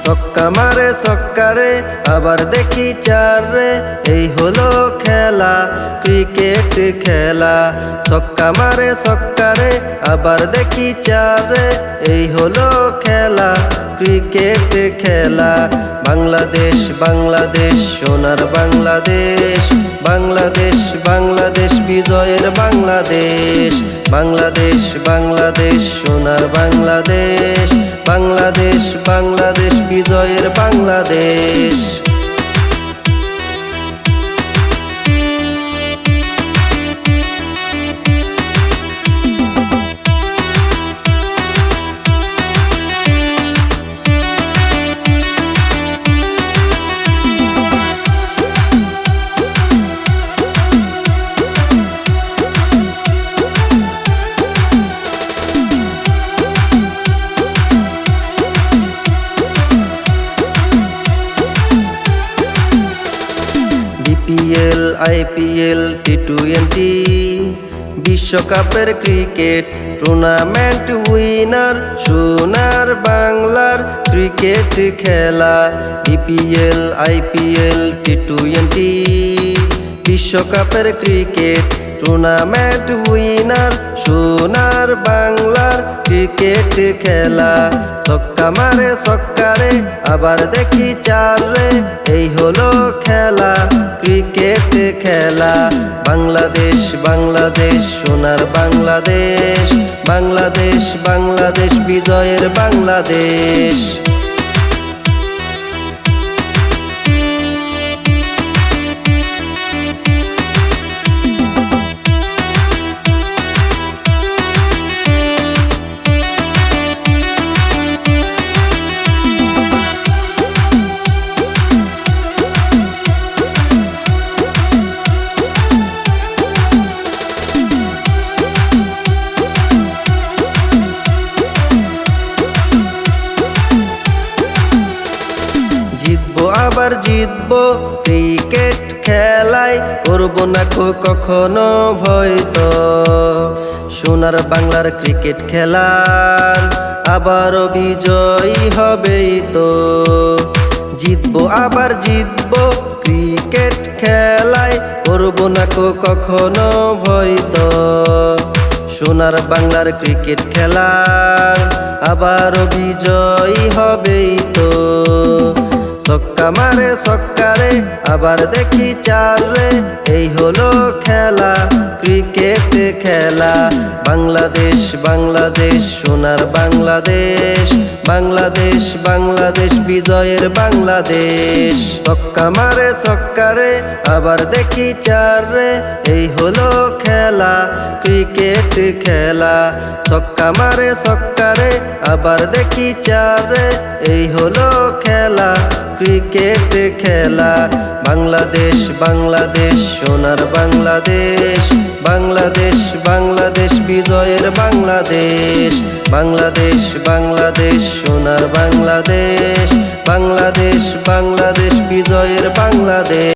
ছক্কা মারে ছক্কারে আবার দেখি চার রে, এই হলো খেলা ক্রিকেট খেলা। ছক্কা মারে ছক্কারে আবার দেখি চার রে, এই হলো খেলা ক্রিকেট খেলা। বাংলাদেশ বাংলাদেশ সোনার বাংলাদেশ, বাংলাদেশ বাংলাদেশ বিজয়ের বাংলাদেশ। বাংলাদেশ বাংলাদেশ সোনার বাংলাদেশ, বাংলাদেশ বাংলাদেশ বিজয়ের বাংলাদেশ। বিপিএল আইপিএল টি20 বিশ্বকাপের ক্রিকেট টুর্নামেন্ট উইনার সোনার বাংলার ক্রিকেট খেলা। বিপিএল আইপিএল টি20 বিশ্বকাপের ক্রিকেট টুর্নামেন্ট উইনার সোনার বাংলার ক্রিকেট খেলা। ছক্কা মারে ছক্কারে আবার দেখি চার রে, এই হলো খেলা ক্রিকেট খেলা। বাংলাদেশ বাংলাদেশ সোনার বাংলাদেশ, বাংলাদেশ বাংলাদেশ বিজয়ের বাংলাদেশ। আবার জিতবো ক্রিকেট খেলায়, করবো না কখনো ভয় তো। সোনার বাংলার ক্রিকেট খেলার আবারও বিজয়ী হবেই তো। জিতবো আবার জিতবো ক্রিকেট খেলায়, করবো না কখনো ভয় তো। সোনার বাংলার ক্রিকেট খেলার আবারও বিজয়ী হবেই তো। ছক্কা মারে ছক্কারে আবার দেখি চার রে, এই হলো খেলা ক্রিকেট খেলা। বাংলাদেশ বাংলাদেশ সোনার বাংলাদেশ, বাংলাদেশ বাংলাদেশ বিজয়ের বাংলাদেশ। ছক্কা মারে ছক্কারে আবার দেখি চার রে, এই হলো খেলা ক্রিকেট খেলা। ছক্কা মারে ছক্কারে আবার দেখি চার রে, এই হলো খেলা ক্রিকেট খেলা। বাংলাদেশ বাংলাদেশ সোনার বাংলাদেশ, বাংলাদেশ বাংলাদেশ বিজয়ের বাংলাদেশ। বাংলাদেশ বাংলাদেশ সোনার বাংলাদেশ, বাংলাদেশ বাংলাদেশ বিজয়ের বাংলাদেশ।